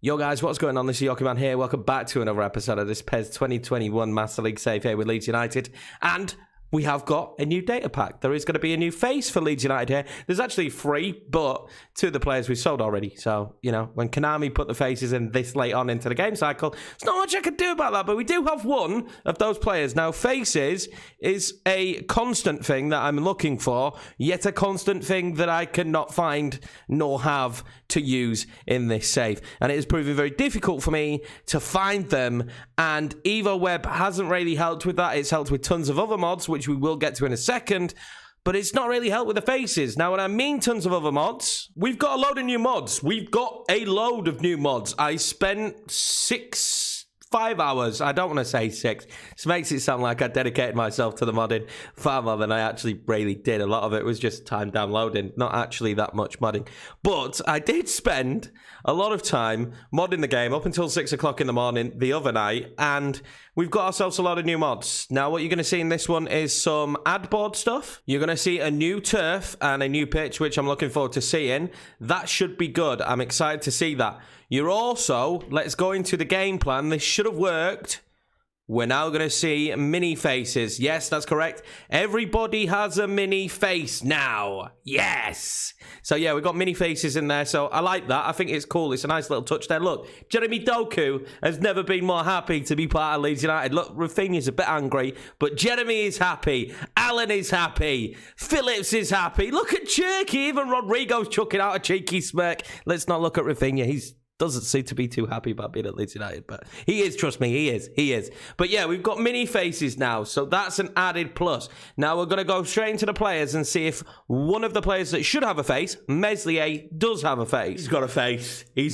Yo guys, what's going on? This is Yorkie Man here. Welcome back to another episode of this PES 2021 Master League save here with Leeds United. And we have got a new data pack. There is going to be a new face for Leeds United here. There's actually 3, but 2 of the players we've sold already. So, you know, when Konami put the faces in this late on into the game cycle, there's not much I can do about that, but we do have one of those players. Now, faces is a constant thing that I'm looking for, yet a constant thing that I cannot find nor have to use in this save. And it is proving very difficult for me to find them, and EvoWeb hasn't really helped with that. It's helped with tons of other mods, which we will get to in a second, but it's not really helped with the faces. Now, when I mean tons of other mods, we've got a load of new mods. We've got a load of new mods. I spent 5 hours, I don't want to say 6. This makes it sound like I dedicated myself to the modding far more than I actually really did. A lot of it was just time downloading, not actually that much modding. But I did spend a lot of time modding the game up until 6 o'clock in the morning the other night, and we've got ourselves a lot of new mods. Now, what you're going to see in this one is some ad board stuff. You're going to see a new turf and a new pitch, which I'm looking forward to seeing. That should be good. I'm excited to see that. You're also, let's go into the game plan. This should have worked. We're now going to see mini faces. Yes, that's correct. Everybody has a mini face now. Yes. So, yeah, we've got mini faces in there. So, I like that. I think it's cool. It's a nice little touch there. Look, Jeremy Doku has never been more happy to be part of Leeds United. Look, Rafinha's a bit angry, but Jeremy is happy. Alan is happy. Phillips is happy. Look at Cherky. Even Rodrigo's chucking out a cheeky smirk. Let's not look at Rafinha. He's doesn't seem to be too happy about being at Leeds United, but he is, trust me, he is. But yeah, we've got mini faces now, so that's an added plus. Now we're going to go straight into the players and see if one of the players that should have a face, Meslier, does have a face. He's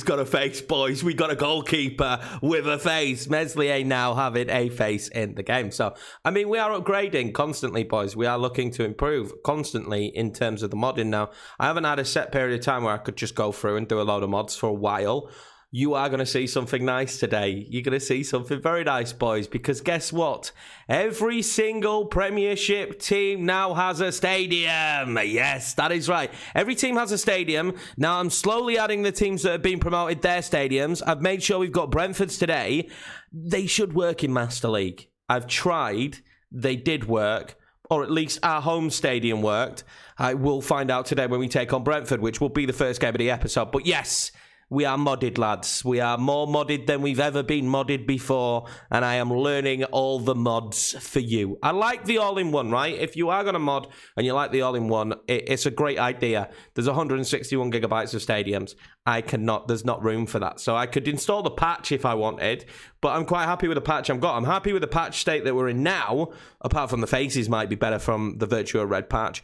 got a face, boys. We got a goalkeeper with a face. Meslier now having a face in the game. So, I mean, we are upgrading constantly, boys. We are looking to improve constantly in terms of the modding now. I haven't had a set period of time where I could just go through and do a load of mods for a while. You are going to see something nice today. You're going to see something very nice, boys, because guess what? Every single Premiership team now has a stadium. Yes, that is right. Every team has a stadium. Now, I'm slowly adding the teams that have been promoted their stadiums. I've made sure we've got Brentford's today. They should work in Master League. I've tried. They did work, or at least our home stadium worked. I will find out today when we take on Brentford, which will be the first game of the episode. But yes, we are modded, lads. We are more modded than we've ever been modded before, and I am learning all the mods for you. I like the all-in-one, right? If you are going to mod and you like the all-in-one, it's a great idea. There's 161 gigabytes of stadiums. There's not room for that. So I could install the patch if I wanted, but I'm quite happy with the patch I've got. I'm happy with the patch state that we're in now, apart from the faces might be better from the Virtua Red patch.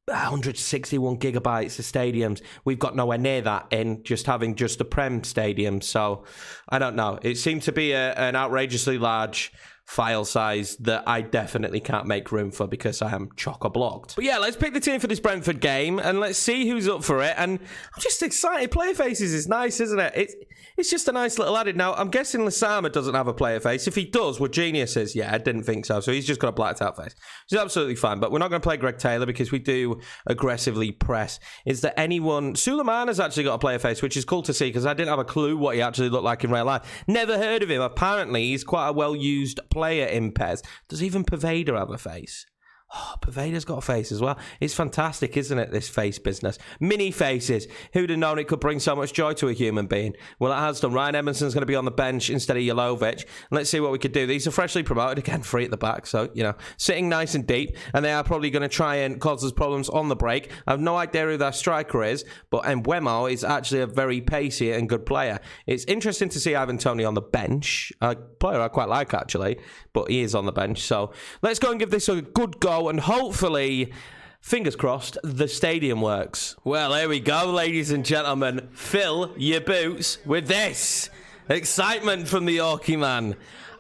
161 gigabytes of stadiums. We've got nowhere near that in just having just the Prem stadium. So I don't know. It seemed to be an outrageously large file size that I definitely can't make room for because I am chock-a-blocked. But yeah, let's pick the team for this Brentford game and let's see who's up for it. And I'm just excited. Player faces is nice, isn't it? It's just a nice little added. Now, I'm guessing Lasama doesn't have a player face. If he does, we're geniuses. Yeah, I didn't think so. So he's just got a blacked out face. Which is absolutely fine. But we're not going to play Greg Taylor because we do aggressively press. Is there anyone... Suleiman has actually got a player face, which is cool to see because I didn't have a clue what he actually looked like in real life. Never heard of him. Apparently, he's quite a well-used player in PES. Does even Pervader have a face? Oh, Pervader's got a face as well. It's fantastic, isn't it, this face business? Mini faces. Who'd have known it could bring so much joy to a human being? Well, it has done. Ryan Emerson's going to be on the bench instead of Jolovic. Let's see what we could do. These are freshly promoted. Again, 3 at the back. So, you know, sitting nice and deep. And they are probably going to try and cause us problems on the break. I have no idea who their striker is. But Mbeumo is actually a very pacey and good player. It's interesting to see Ivan Toney on the bench. A player I quite like, actually. But he is on the bench. So, let's go and give this a good go. And hopefully, fingers crossed, the stadium works. Well, here we go, ladies and gentlemen. Fill your boots with this. Excitement from the Yorkie man.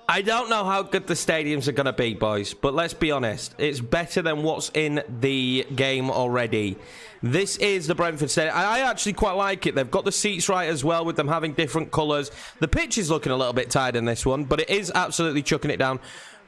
I don't know how good the stadiums are going to be, boys, but let's be honest. It's better than what's in the game already. This is the Brentford Stadium. I actually quite like it. They've got the seats right as well with them having different colours. The pitch is looking a little bit tired in this one, but it is absolutely chucking it down.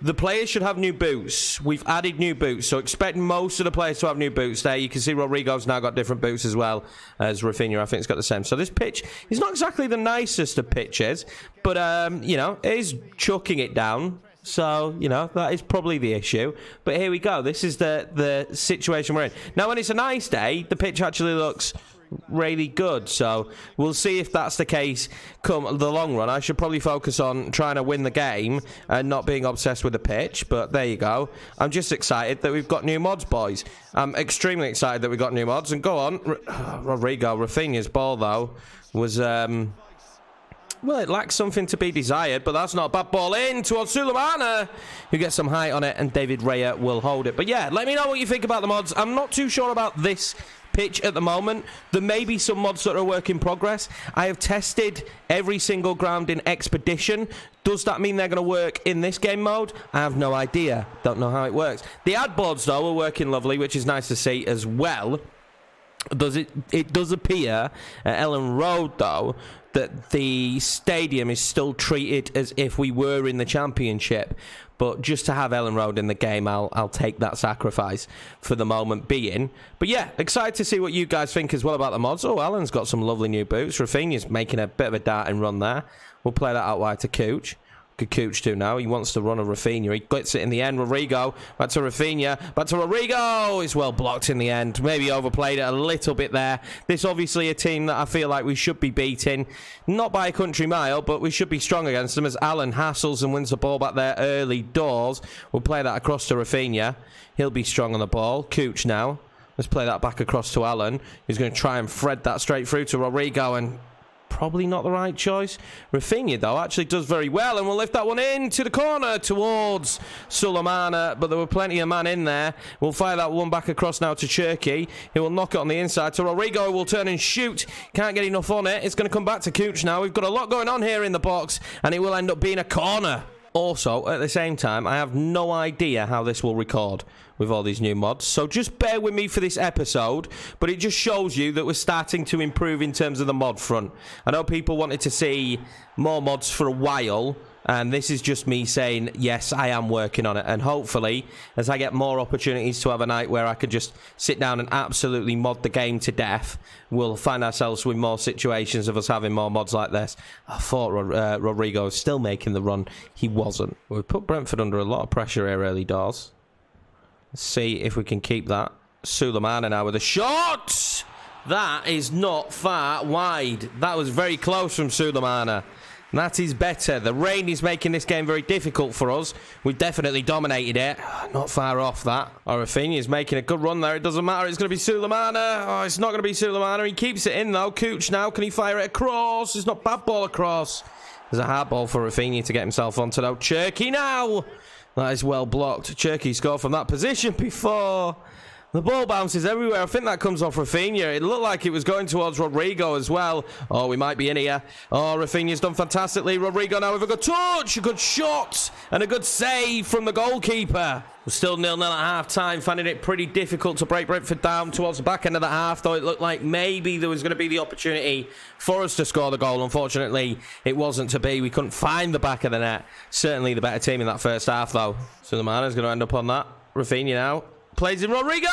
The players should have new boots. We've added new boots, so expect most of the players to have new boots there. You can see Rodrigo's now got different boots as well as Rafinha. I think it's got the same. So this pitch is not exactly the nicest of pitches, but, you know, it is chucking it down. So, you know, that is probably the issue. But here we go. This is the situation we're in. Now, when it's a nice day, the pitch actually looks really good. So we'll see if that's the case come the long run. I should probably focus on trying to win the game and not being obsessed with the pitch. But there you go. I'm just excited that we've got new mods, boys. I'm extremely excited that we've got new mods. And go on. Rodrigo, Rafinha's ball, though, was... well, it lacks something to be desired, but that's not a bad ball in towards Sulemana, who gets some height on it, and David Raya will hold it. But yeah, let me know what you think about the mods. I'm not too sure about this pitch at the moment. There may be some mods that are a work in progress. I have tested every single ground in Expedition. Does that mean they're going to work in this game mode? I have no idea. Don't know how it works. The ad boards, though, are working lovely, which is nice to see as well. It does appear at Ellen Road, though, that the stadium is still treated as if we were in the Championship. But just to have Ellen Road in the game, I'll take that sacrifice for the moment being. But yeah, excited to see what you guys think as well about the mods. Oh, Alan's got some lovely new boots. Rafinha's making a bit of a darting run there. We'll play that out wide to Cooch. Good Cooch do now. He wants to run a Rafinha. He gets it in the end. Rodrigo. Back to Rafinha. Back to Rodrigo. It's well blocked in the end. Maybe overplayed it a little bit there. This obviously a team that I feel like we should be beating. Not by a country mile, but we should be strong against them as Alan hassles and wins the ball back there early doors. We'll play that across to Rafinha. He'll be strong on the ball. Cooch now. Let's play that back across to Alan. He's going to try and thread that straight through to Rodrigo, and probably not the right choice. Rafinha, though, actually does very well, and we'll lift that one into the corner towards Sulemana, but there were plenty of man in there. We'll fire that one back across now to Cherky. He will knock it on the inside to Rodrigo, who will turn and shoot. Can't get enough on it. It's going to come back to Cooch now. We've got a lot going on here in the box, and it will end up being a corner. Also, at the same time, I have no idea how this will record with all these new mods, so just bear with me for this episode, but it just shows you that we're starting to improve in terms of the mod front. I know people wanted to see more mods for a while, and this is just me saying, yes, I am working on it, and hopefully, as I get more opportunities to have a night where I could just sit down and absolutely mod the game to death, we'll find ourselves with more situations of us having more mods like this. I thought Rodrigo was still making the run. He wasn't. We've put Brentford under a lot of pressure here early doors. Let's see if we can keep that. Sulemana now with a shot! That is not far wide. That was very close from Sulemana. That is better. The rain is making this game very difficult for us. We've definitely dominated it. Not far off that. Rafinha is making a good run there. It doesn't matter. It's going to be Sulemana. Oh, it's not going to be Sulemana. He keeps it in, though. Cooch now. Can he fire it across? It's not bad ball across. There's a hard ball for Rafinha to get himself onto, though. Cherky now. That is well blocked. Cherky scored from that position before. The ball bounces everywhere. I think that comes off Rafinha. It looked like it was going towards Rodrigo as well. Oh, we might be in here. Oh, Rafinha's done fantastically. Rodrigo now with a good touch, a good shot, and a good save from the goalkeeper. We're still 0-0 at half-time, finding it pretty difficult to break Brentford down towards the back end of the half, though it looked like maybe there was going to be the opportunity for us to score the goal. Unfortunately, it wasn't to be. We couldn't find the back of the net. Certainly the better team in that first half, though. Sulemana's going to end up on that. Rafinha now. Plays in Rodrigo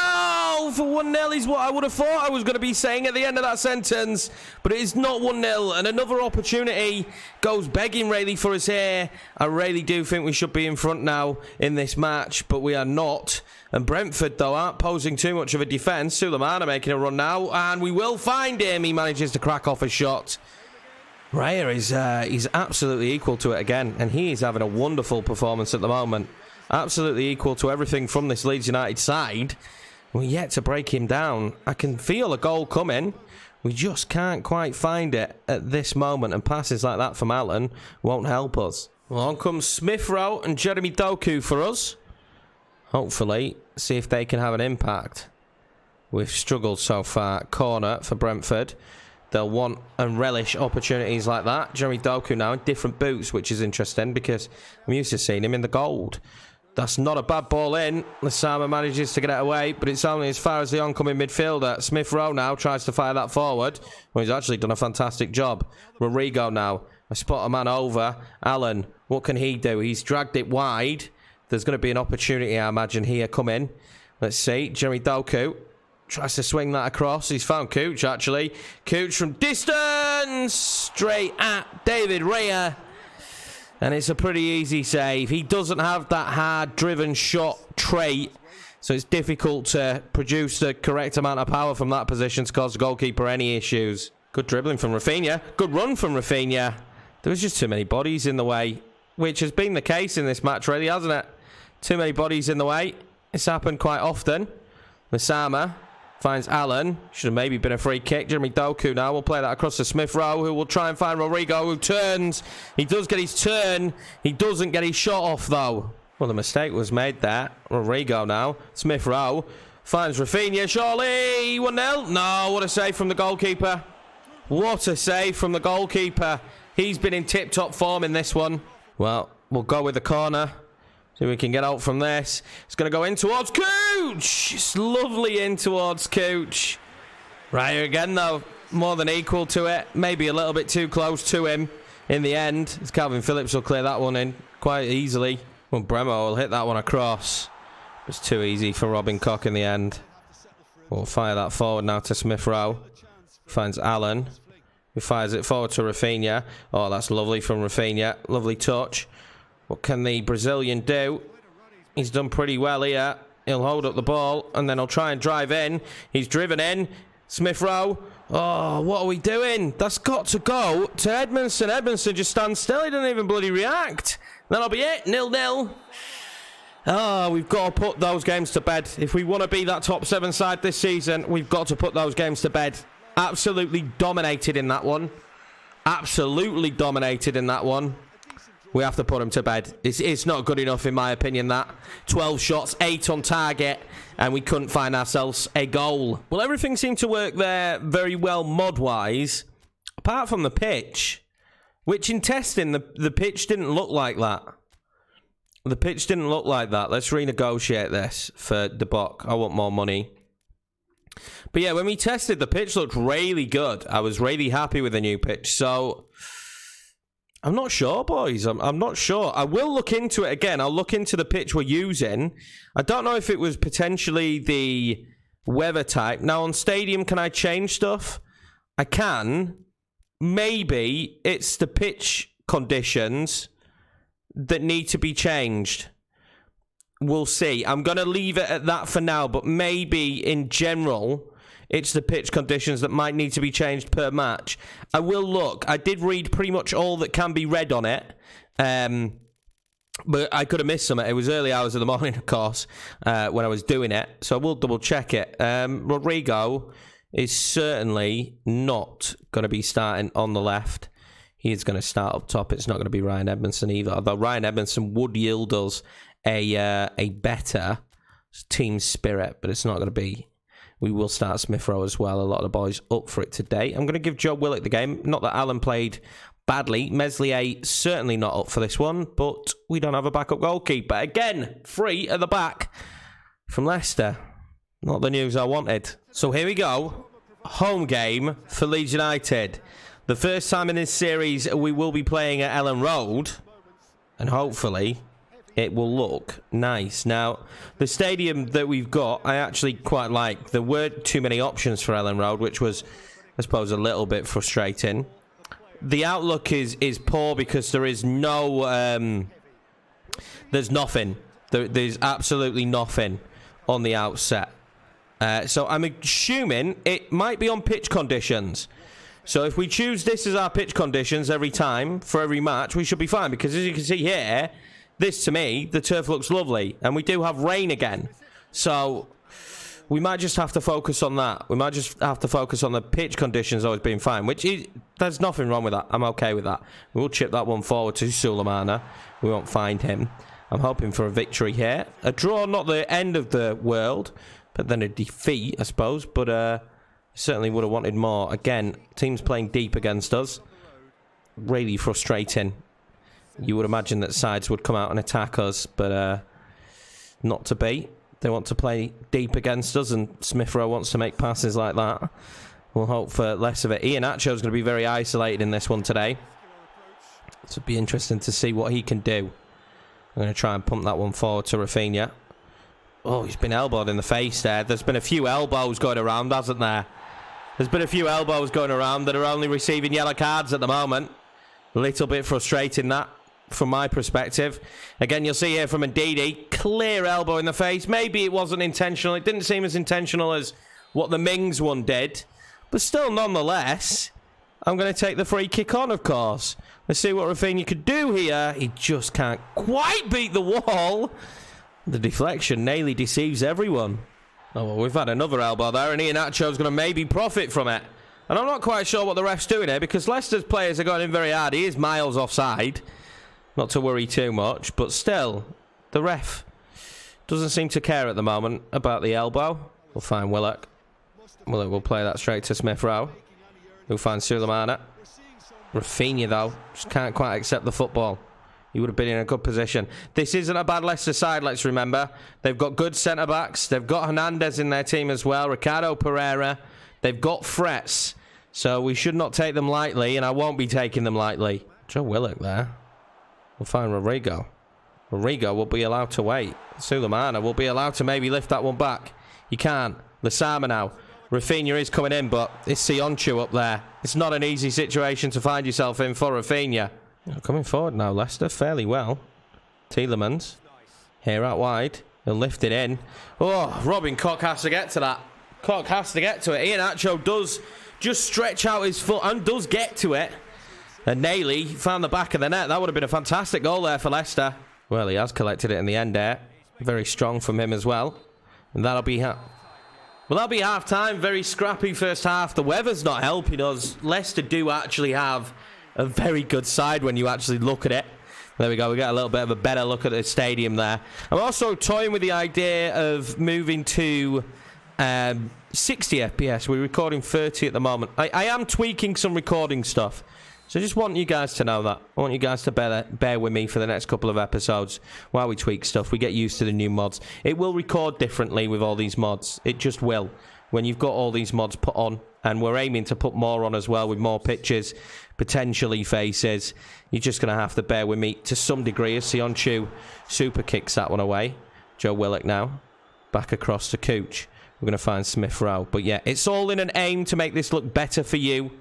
for 1-0 is what I would have thought I was going to be saying at the end of that sentence. But it is not 1-0. And another opportunity goes begging really for us here. I really do think we should be in front now in this match. But we are not. And Brentford, though, aren't posing too much of a defence. Sulemana making a run now. And we will find him. He manages to crack off a shot. Raya is he's absolutely equal to it again. And he is having a wonderful performance at the moment. Absolutely equal to everything from this Leeds United side. We're yet to break him down. I can feel a goal coming. We just can't quite find it at this moment. And passes like that from Allen won't help us. Well, on comes Smith Rowe and Jeremy Doku for us. Hopefully, see if they can have an impact. We've struggled so far. Corner for Brentford. They'll want and relish opportunities like that. Jeremy Doku now in different boots, which is interesting because I'm used to seeing him in the gold. That's not a bad ball in. Lasama manages to get it away, but it's only as far as the oncoming midfielder. Smith Rowe now tries to fire that forward. Well, he's actually done a fantastic job. Rodrigo now. I spot a man over. Allen, what can he do? He's dragged it wide. There's going to be an opportunity, I imagine, here coming. Let's see. Jeremy Doku tries to swing that across. He's found Cooch, actually. Cooch from distance. Straight at David Raya. And it's a pretty easy save. He doesn't have that hard-driven shot trait, so it's difficult to produce the correct amount of power from that position to cause the goalkeeper any issues. Good dribbling from Rafinha. Good run from Rafinha. There was just too many bodies in the way, which has been the case in this match, really, hasn't it? Too many bodies in the way. It's happened quite often. Masama finds Allen. Should have maybe been a free kick. Jeremy Doku now will play that across to Smith Rowe, who will try and find Rodrigo, who turns. He does get his turn. He doesn't get his shot off, though. Well, the mistake was made there. Rodrigo now. Smith Rowe finds Rafinha. Surely 1-0. No, what a save from the goalkeeper. What a save from the goalkeeper. He's been in tip-top form in this one. Well, we'll go with the corner. See if we can get out from this. It's going to go in towards Cooch. It's lovely in towards Cooch. Right here again, though. More than equal to it. Maybe a little bit too close to him in the end. As Calvin Phillips will clear that one in quite easily. Well, Bremo will hit that one across. It's too easy for Robin Koch in the end. We'll fire that forward now to Smith Rowe. Finds Allen. He fires it forward to Rafinha. Oh, that's lovely from Rafinha. Lovely touch. What can the Brazilian do? He's done pretty well here. He'll hold up the ball, and then he'll try and drive in. He's driven in. Smith Rowe. Oh, what are we doing? That's got to go to Edmondson. Edmondson just stands still. He doesn't even bloody react. That'll be it. 0-0. Oh, we've got to put those games to bed. If we want to be that top 7 side this season, we've got to put those games to bed. Absolutely dominated in that one. Absolutely dominated in that one. We have to put him to bed. It's not good enough, in my opinion, that. 12 shots, 8 on target, and we couldn't find ourselves a goal. Well, everything seemed to work there very well mod-wise, apart from the pitch, which in testing, the pitch didn't look like that. The pitch didn't look like that. Let's renegotiate this for the Bock. I want more money. But yeah, when we tested, the pitch looked really good. I was really happy with the new pitch, so I'm not sure, boys. I'm not sure. I will look into it again. I'll look into the pitch we're using. I don't know if it was potentially the weather type. Now, on Stadium, can I change stuff? I can. Maybe it's the pitch conditions that need to be changed. We'll see. I'm going to leave it at that for now, but maybe in general, it's the pitch conditions that might need to be changed per match. I will look. I did read pretty much all that can be read on it, but I could have missed some. It was early hours of the morning, of course, when I was doing it, so I will double check it. Rodrigo is certainly not going to be starting on the left. He is going to start up top. It's not going to be Ryan Edmondson either, although Ryan Edmondson would yield us a better team spirit, but it's not going to be. We will start Smith Rowe as well. A lot of the boys up for it today. I'm going to give Joe Willock the game. Not that Allen played badly. Meslier certainly not up for this one, but we don't have a backup goalkeeper. Again, free at the back from Leicester. Not the news I wanted. So here we go. Home game for Leeds United. The first time in this series we will be playing at Ellen Road, and hopefully it will look nice. Now, the stadium that we've got, I actually quite like. There weren't too many options for Ellen Road, which was, I suppose, a little bit frustrating. The outlook is poor because there is no... there's nothing. There's absolutely nothing on the outset. So I'm assuming it might be on pitch conditions. So if we choose this as our pitch conditions every time, for every match, we should be fine. Because as you can see here, this to me, the turf looks lovely. And we do have rain again. So we might just have to focus on that. We might just have to focus on the pitch conditions always being fine. Which is, there's nothing wrong with that. I'm okay with that. We'll chip that one forward to Sulemana. We won't find him. I'm hoping for a victory here. A draw, not the end of the world. But then a defeat, I suppose. But certainly would have wanted more. Again, teams playing deep against us. Really frustrating. You would imagine that sides would come out and attack us, but not to be. They want to play deep against us, and Smith Rowe wants to make passes like that. We'll hope for less of it. Iheanacho's going to be very isolated in this one today. So it'll be interesting to see what he can do. I'm going to try and pump that one forward to Rafinha. Oh, he's been elbowed in the face there. There's been a few elbows going around, hasn't there? There's been a few elbows going around that are only receiving yellow cards at the moment. A little bit frustrating, that, from my perspective. Again, you'll see here from Ndidi, clear elbow in the face. Maybe it wasn't intentional. It didn't seem as intentional as what the Mings one did. But still, nonetheless, I'm going to take the free kick on, of course. Let's see what Rafinha could do here. He just can't quite beat the wall. The deflection nearly deceives everyone. Oh, well, we've had another elbow there, and Iheanacho's going to maybe profit from it. And I'm not quite sure what the ref's doing here, because Leicester's players are going in very hard. He is miles offside. Not to worry too much, but still, the ref doesn't seem to care at the moment about the elbow. We'll find Willock. Willock will play that straight to Smith Rowe. We'll find Sulemana. Rafinha, though, just can't quite accept the football. He would have been in a good position. This isn't a bad Leicester side, let's remember. They've got good centre-backs. They've got Hernandez in their team as well. Ricardo Pereira. They've got threats. So we should not take them lightly, and I won't be taking them lightly. Joe Willock there. We'll find Rodrigo. Rodrigo will be allowed to wait. Sulemana will be allowed to maybe lift that one back. He can't. Lasama now. Rafinha is coming in, but it's Sionchu up there. It's not an easy situation to find yourself in for Rafinha. Coming forward now, Leicester, fairly well. Tielemans. Here out wide. He'll lift it in. Oh, Robin Koch has to get to that. Koch has to get to it. Iheanacho does just stretch out his foot and does get to it. And Nayley found the back of the net. That would have been a fantastic goal there for Leicester. Well, he has collected it in the end there. Very strong from him as well. And that'll be... that'll be half-time. Very scrappy first half. The weather's not helping us. Leicester do actually have a very good side when you actually look at it. There we go. We got a little bit of a better look at the stadium there. I'm also toying with the idea of moving to 60 FPS. We're recording 30 at the moment. I am tweaking some recording stuff. So I just want you guys to know that. I want you guys to bear with me for the next couple of episodes while we tweak stuff. We get used to the new mods. It will record differently with all these mods. It just will. When you've got all these mods put on, and we're aiming to put more on as well with more pitches, potentially faces, you're just going to have to bear with me to some degree as Sionchu super kicks that one away. Joe Willock now. Back across to Cooch. We're going to find Smith Rowe. But yeah, it's all in an aim to make this look better for you.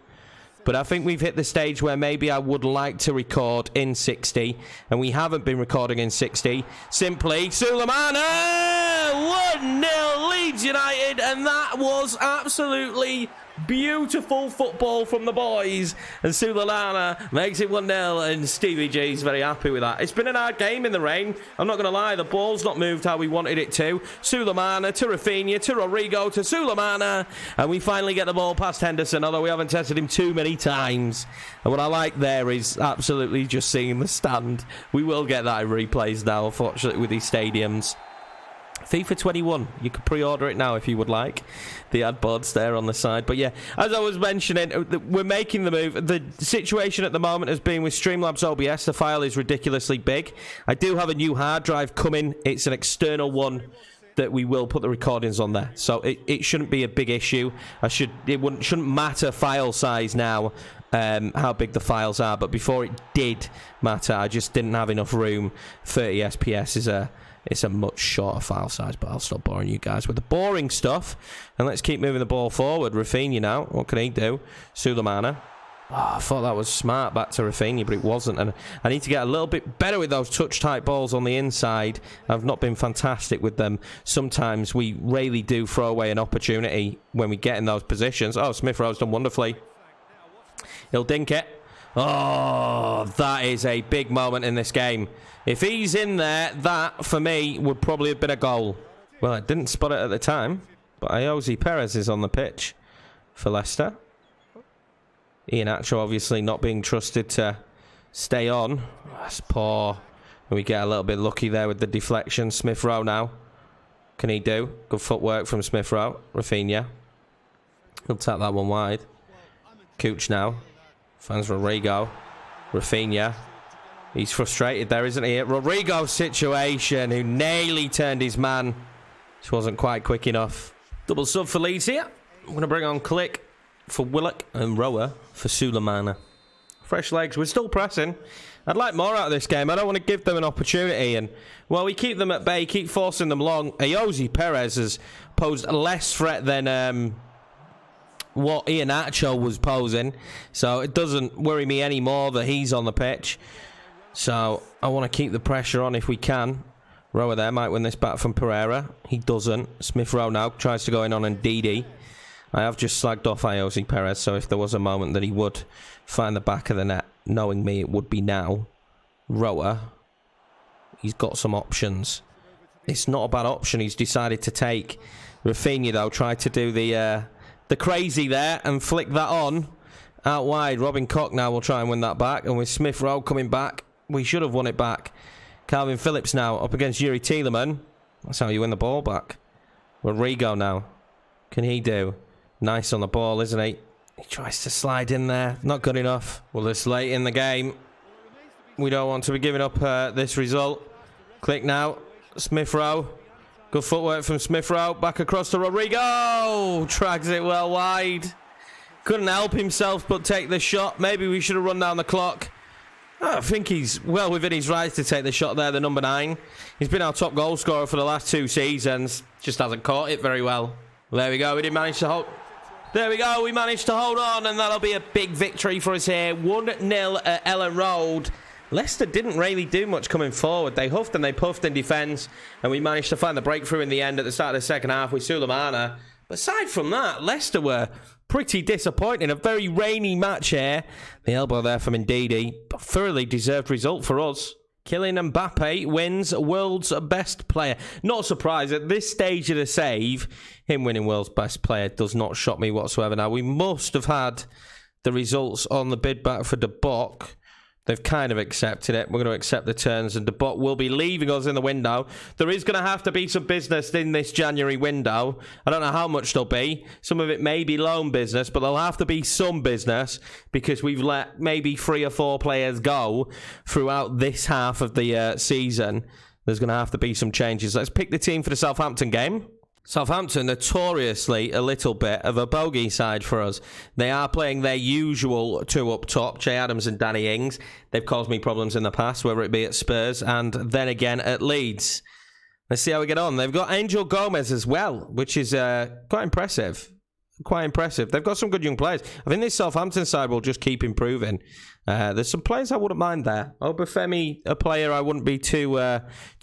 But I think we've hit the stage where maybe I would like to record in 60. And we haven't been recording in 60. Simply, Sulemana! 1-0 Leeds United. And that was absolutely beautiful football from the boys. And Sulemana makes it 1-0. And Stevie G's very happy with that. It's been an hard game in the rain. I'm not going to lie. The ball's not moved how we wanted it to. Sulemana to Rafinha to Rodrigo to Sulemana. And we finally get the ball past Henderson, although we haven't tested him too many times. And what I like there is absolutely just seeing the stand. We will get that in replays now, unfortunately, with these stadiums. FIFA 21, you can pre-order it now if you would like. The ad boards there on the side. But yeah, as I was mentioning, we're making the move. The situation at the moment has been with Streamlabs OBS. The file is ridiculously big. I do have a new hard drive coming. It's an external one that we will put the recordings on there. So it shouldn't be a big issue. Shouldn't matter file size now, how big the files are. But before it did matter, I just didn't have enough room. 30 SPS it's a much shorter file size, but I'll stop boring you guys with the boring stuff. And let's keep moving the ball forward. Rafinha now. What can he do? Sulemana. Oh, I thought that was smart back to Rafinha, but it wasn't. And I need to get a little bit better with those touch-type balls on the inside. I've not been fantastic with them. Sometimes we really do throw away an opportunity when we get in those positions. Oh, Smith Rowe's done wonderfully. He'll dink it. Oh, that is a big moment in this game. If he's in there, that, for me, would probably have been a goal. Well, I didn't spot it at the time, but Ayoze Perez is on the pitch for Leicester. Iheanacho obviously not being trusted to stay on. That's poor. We get a little bit lucky there with the deflection. Smith Rowe now. Can he do? Good footwork from Smith Rowe. Rafinha. He'll tap that one wide. Cooch now. Finds Rodrigo. Rafinha. He's frustrated there, isn't he? Rodrigo's situation, who nearly turned his man. This wasn't quite quick enough. Double sub for Leeds here. I'm going to bring on Click for Willock and Rower for Sulemana. Fresh legs. We're still pressing. I'd like more out of this game. I don't want to give them an opportunity. And while we keep them at bay, keep forcing them long, Ayoze Perez has posed less threat than what Iheanacho was posing. So it doesn't worry me anymore that he's on the pitch. So I want to keep the pressure on if we can. Rower there might win this back from Pereira. He doesn't. Smith Rowe now tries to go in on Ndidi. I have just slagged off Ayoze Perez, so if there was a moment that he would find the back of the net, knowing me, it would be now. Rower, he's got some options. It's not a bad option he's decided to take. Rafinha, though, tried to do the crazy there and flick that on. Out wide, Robin Koch now will try and win that back. And with Smith Rowe coming back, we should have won it back. Calvin Phillips now up against Yuri Tielemans. That's how you win the ball back. Rodrigo now. Can he do? Nice on the ball, isn't he? He tries to slide in there. Not good enough. Well, it's late in the game. We don't want to be giving up this result. Click now. Smith Rowe. Good footwork from Smith Rowe. Back across to Rodrigo. Drags it well wide. Couldn't help himself but take the shot. Maybe we should have run down the clock. I think he's well within his rights to take the shot there, the number 9. He's been our top goal scorer for the last 2 seasons. Just hasn't caught it very well. There we go. We did manage to hold. There we go. We managed to hold on, and that'll be a big victory for us here. 1-0 at Ellen Road. Leicester didn't really do much coming forward. They huffed and they puffed in defence, and we managed to find the breakthrough in the end at the start of the second half with Sulemana. But aside from that, Leicester were pretty disappointing. A very rainy match here. The elbow there from Ndidi, but thoroughly deserved result for us. Kylian Mbappe wins World's Best Player. Not surprised at this stage of the save. Him winning World's Best Player does not shock me whatsoever. Now, we must have had the results on the bid back for De Bock. They've kind of accepted it. We're going to accept the terms, and De Bock will be leaving us in the window. There is going to have to be some business in this January window. I don't know how much there'll be. Some of it may be loan business, but there'll have to be some business because we've let maybe 3 or 4 players go throughout this half of the season. There's going to have to be some changes. Let's pick the team for the Southampton game. Southampton, notoriously a little bit of a bogey side for us. They are playing their usual 2 up top, Che Adams and Danny Ings. They've caused me problems in the past, whether it be at Spurs and then again at Leeds. Let's see how we get on. They've got Angel Gomez as well, which is quite impressive. Quite impressive. They've got some good young players. I think this Southampton side will just keep improving. There's some players I wouldn't mind there. Obafemi, a player I wouldn't be too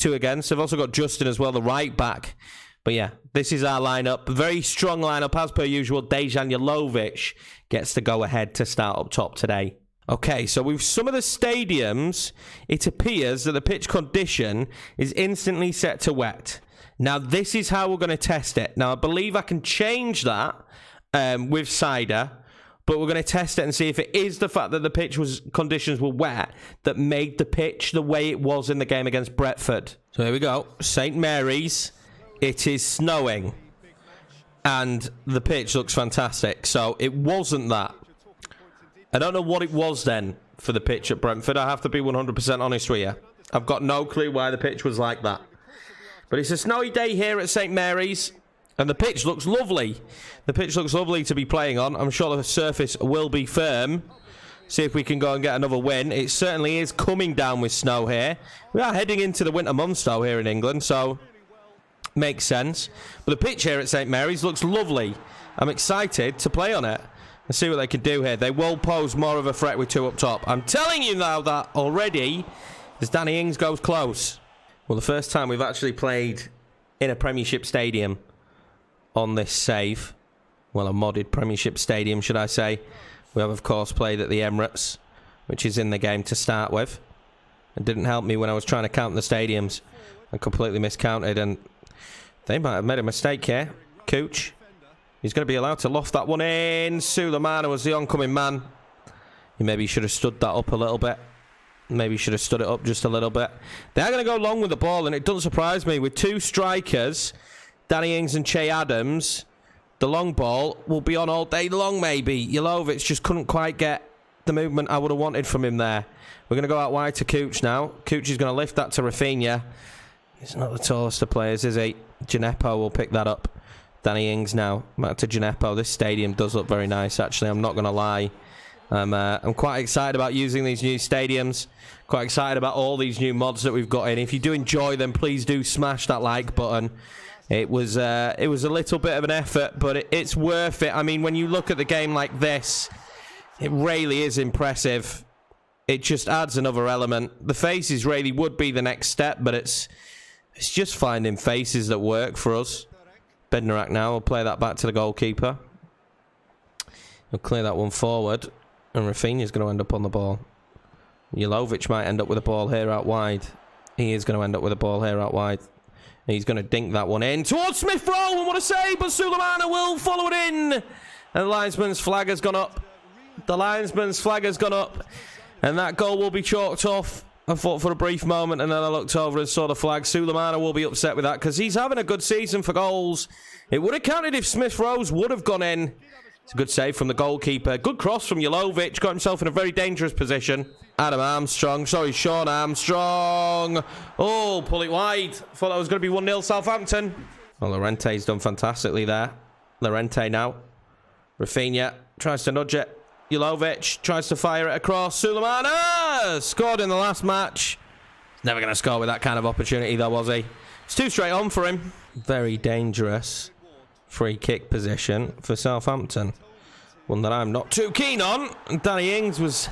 against. They've also got Justin as well, the right back. But yeah, this is our lineup. Very strong lineup as per usual. Dejan Jelovic gets to go ahead to start up top today. Okay, so with some of the stadiums, it appears that the pitch condition is instantly set to wet. Now, this is how we're going to test it. Now, I believe I can change that with Cider, but we're going to test it and see if it is the fact that the pitch conditions were wet that made the pitch the way it was in the game against Brentford. So here we go. St. Mary's. It is snowing, and the pitch looks fantastic. So it wasn't that. I don't know what it was then for the pitch at Brentford. I have to be 100% honest with you. I've got no clue why the pitch was like that. But it's a snowy day here at St. Mary's, and the pitch looks lovely. The pitch looks lovely to be playing on. I'm sure the surface will be firm. See if we can go and get another win. It certainly is coming down with snow here. We are heading into the winter months, though, here in England, so makes sense. But the pitch here at St. Mary's looks lovely. I'm excited to play on it and see what they can do here. They will pose more of a threat with 2 up top. I'm telling you now that already as Danny Ings goes close. Well, the first time we've actually played in a Premiership stadium on this save. Well, a modded Premiership stadium, should I say. We have, of course, played at the Emirates, which is in the game to start with. It didn't help me when I was trying to count the stadiums. I completely miscounted, and they might have made a mistake here. Cooch. He's going to be allowed to loft that one in. Sulemana was the oncoming man. He maybe should have stood that up a little bit. Maybe should have stood it up just a little bit. They are going to go long with the ball, and it doesn't surprise me. With 2 strikers, Danny Ings and Che Adams, the long ball will be on all day long, maybe. Jelovic just couldn't quite get the movement I would have wanted from him there. We're going to go out wide to Cooch now. Cooch is going to lift that to Rafinha. He's not the tallest of players, is he? Gineppo will pick that up. Danny Ings now. Back to Gineppo. This stadium does look very nice, actually. I'm not going to lie. I'm quite excited about using these new stadiums. Quite excited about all these new mods that we've got in. If you do enjoy them, please do smash that like button. It was a little bit of an effort, but it's worth it. I mean, when you look at the game like this, it really is impressive. It just adds another element. The faces really would be the next step, but it's just finding faces that work for us. Bednarak now will play that back to the goalkeeper. He'll clear that one forward, and Rafinha's going to end up on the ball. Jelovic might end up with a ball here out wide. He is going to end up with a ball here out wide. He's going to dink that one in towards Smith Rowe, and what a save, but Sulemana will follow it in. And the linesman's flag has gone up. The linesman's flag has gone up. And that goal will be chalked off. I thought for a brief moment, and then I looked over and saw the flag. Sulemana will be upset with that because he's having a good season for goals. It would have counted if Smith Rowe would have gone in. It's a good save from the goalkeeper. Good cross from Jelovic. Got himself in a very dangerous position. Sean Armstrong. Oh, pull it wide. Thought that was going to be 1-0 Southampton. Well, Llorente's done fantastically there. Llorente now. Rafinha tries to nudge it. Jelovic tries to fire it across. Sulemana scored in the last match. Never going to score with that kind of opportunity, though, was he? It's too straight on for him. Very dangerous free kick position for Southampton. One that I'm not too keen on. Danny Ings was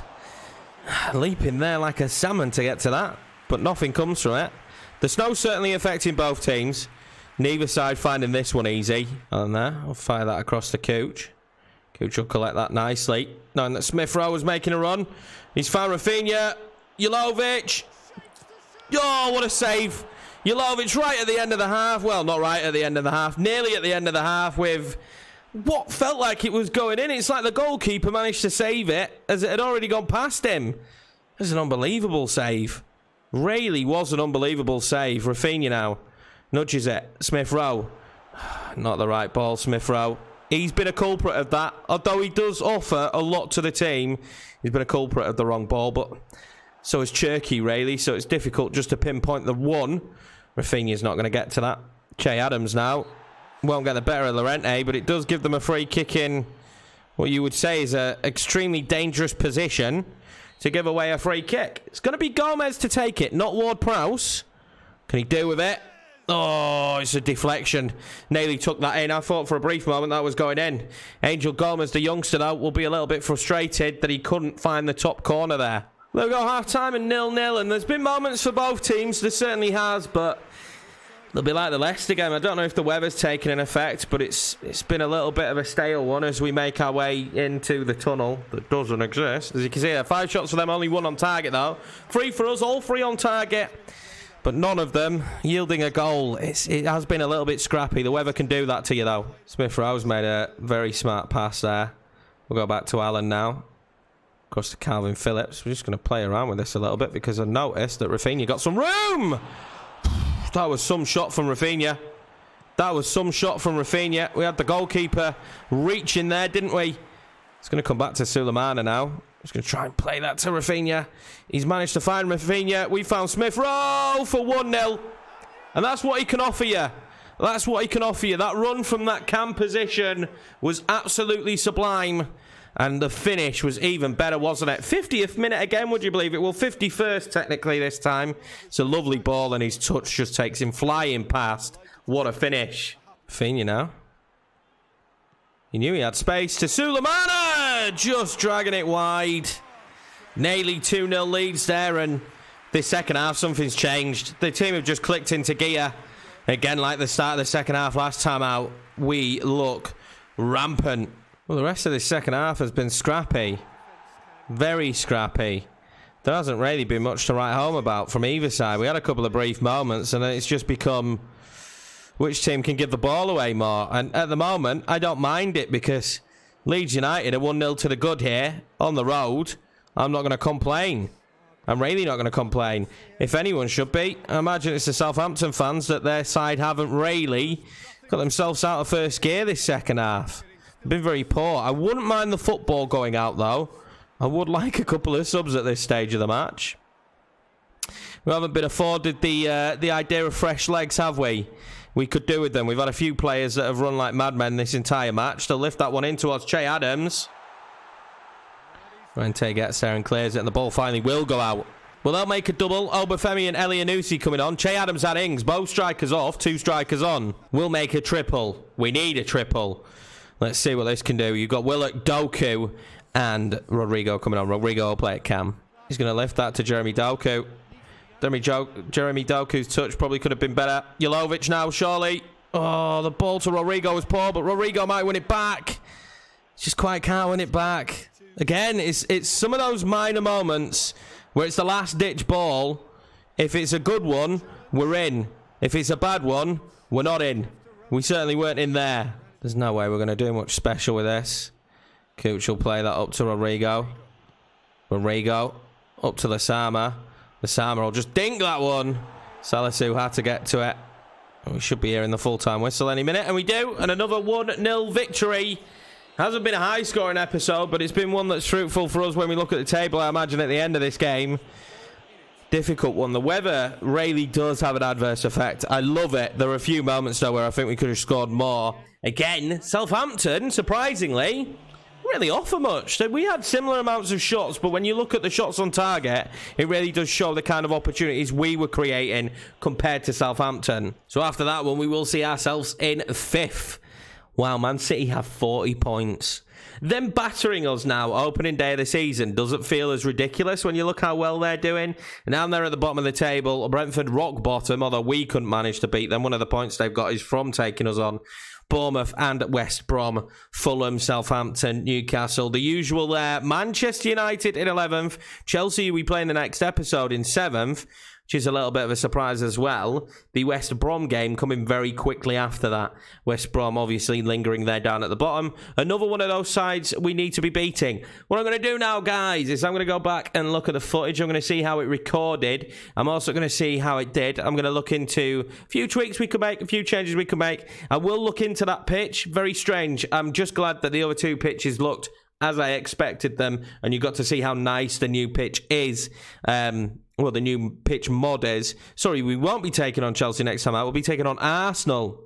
leaping there like a salmon to get to that, but nothing comes from it. The snow certainly affecting both teams. Neither side finding this one easy. On there, I'll fire that across to Cooch. Cooch will collect that nicely, knowing that Smith Rowe was making a run. He's found Rafinha. Jelovic. Oh, what a save. Jelovic right at the end of the half. Well, not right at the end of the half. Nearly at the end of the half with what felt like it was going in. It's like the goalkeeper managed to save it as it had already gone past him. It was an unbelievable save. Really was an unbelievable save. Rafinha now nudges it. Smith Rowe. Not the right ball, Smith Rowe. He's been a culprit of that. Although he does offer a lot to the team, he's been a culprit of the wrong ball. But so is Cherky, really. So it's difficult just to pinpoint the one. Rafinha's not going to get to that. Che Adams now won't get the better of Llorente, but it does give them a free kick in what you would say is an extremely dangerous position to give away a free kick. It's going to be Gomez to take it, not Ward-Prowse. Can he do with it? Oh, it's a deflection. Nearly took that in. I thought for a brief moment that was going in. Angel Gomez, the youngster, though, will be a little bit frustrated that he couldn't find the top corner there. We'll go half-time and 0-0, and there's been moments for both teams. There certainly has, but they'll be like the Leicester game. I don't know if the weather's taken an effect, but it's been a little bit of a stale one as we make our way into the tunnel that doesn't exist. As you can see there, 5 shots for them, only 1 on target, though. 3 for us, all 3 on target. But none of them yielding a goal. It has been a little bit scrappy. The weather can do that to you, though. Smith Rowe's made a very smart pass there. We'll go back to Allen now. Across to Calvin Phillips. We're just going to play around with this a little bit because I noticed that Rafinha got some room. That was some shot from Rafinha. That was some shot from Rafinha. We had the goalkeeper reaching there, didn't we? It's going to come back to Sulemana now. Just going to try and play that to Rafinha. He's managed to find Rafinha. We found Smith Rowe for 1-0. And that's what he can offer you. That's what he can offer you. That run from that cam position was absolutely sublime. And the finish was even better, wasn't it? 50th minute again, would you believe it? Well, 51st technically this time. It's a lovely ball and his touch just takes him flying past. What a finish. Rafinha now. He knew he had space to Sulemana, just dragging it wide. Nearly 2-0 leads there, and this second half, something's changed. The team have just clicked into gear. Again, like the start of the second half last time out, we look rampant. Well, the rest of this second half has been scrappy. Very scrappy. There hasn't really been much to write home about from either side. We had a couple of brief moments, and it's just become which team can give the ball away more. And at the moment, I don't mind it because Leeds United are 1-0 to the good here on the road. I'm not going to complain. I'm really not going to complain. If anyone should be, I imagine it's the Southampton fans that their side haven't really got themselves out of first gear this second half. They've been very poor. I wouldn't mind the football going out, though. I would like a couple of subs at this stage of the match. We haven't been afforded the idea of fresh legs, have we? We could do with them. We've had a few players that have run like madmen this entire match. They'll lift that one in towards Che Adams. Rente gets there and clears it, and the ball finally will go out. Well, they'll make a double. Obafemi and Elianusi coming on. Che Adams and Ings, both strikers off, 2 strikers on. We'll make a triple. We need a triple. Let's see what this can do. You've got Willock, Doku, and Rodrigo coming on. Rodrigo will play at cam. He's going to lift that to Jeremy Doku. Jeremy Doku's touch probably could have been better. Jelovic now, surely. Oh, the ball to Rodrigo was poor, but Rodrigo might win it back. Just quite can't win it back. Again, it's some of those minor moments where it's the last-ditch ball. If it's a good one, we're in. If it's a bad one, we're not in. We certainly weren't in there. There's no way we're going to do much special with this. Cooch will play that up to Rodrigo. Rodrigo up to Lasama. Lasama will just dink that one. Salisu had to get to it. We should be hearing the full-time whistle any minute, and we do. And another 1-0 victory. Hasn't been a high-scoring episode, but it's been one that's fruitful for us when we look at the table, I imagine, at the end of this game. Difficult one. The weather really does have an adverse effect. I love it. There are a few moments, though, where I think we could have scored more. Again, Southampton, surprisingly, really offer much. We had similar amounts of shots, but when you look at the shots on target, it really does show the kind of opportunities we were creating compared to Southampton. So after that one, we will see ourselves in 5th. Wow, Man City have 40 points. Them battering us now, opening day of the season, doesn't feel as ridiculous when you look how well they're doing. And now they're at the bottom of the table. Brentford rock bottom, although we couldn't manage to beat them. One of the points they've got is from taking us on. Bournemouth and West Brom, Fulham, Southampton, Newcastle. The usual there. Manchester United in 11th. Chelsea we play in the next episode in 7th, which is a little bit of a surprise as well. The West Brom game coming very quickly after that. West Brom obviously lingering there down at the bottom. Another one of those sides we need to be beating. What I'm going to do now, guys, is I'm going to go back and look at the footage. I'm going to see how it recorded. I'm also going to see how it did. I'm going to look into a few tweaks we could make, a few changes we could make. I will look into that pitch. Very strange. I'm just glad that the other 2 pitches looked as I expected them, and you got to see how nice the new pitch is. Well, the new pitch mod is. Sorry, we won't be taking on Chelsea next time out. We'll be taking on Arsenal,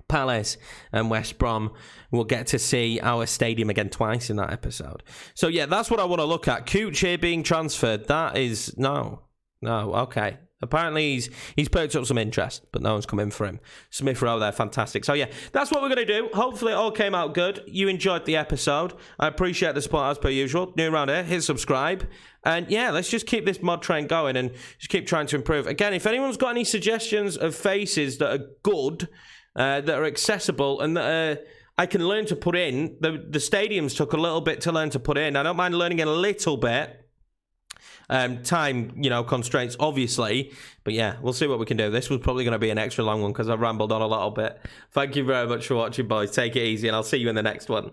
Palace, and West Brom. We'll get to see our stadium again twice in that episode. So, yeah, that's what I want to look at. Cooch here being transferred. That is... No, okay. Apparently, he's perked up some interest, but no one's come in for him. Smith Rowe there, fantastic. So, yeah, that's what we're going to do. Hopefully, it all came out good. You enjoyed the episode. I appreciate the support as per usual. New around here, hit subscribe. And, yeah, let's just keep this mod train going and just keep trying to improve. Again, if anyone's got any suggestions of faces that are good, that are accessible, and that I can learn to put in, the stadiums took a little bit to learn to put in. I don't mind learning a little bit. Time, constraints, obviously. But yeah, we'll see what we can do. This was probably going to be an extra long one because I rambled on a little bit. Thank you very much for watching, boys. Take it easy, and I'll see you in the next one.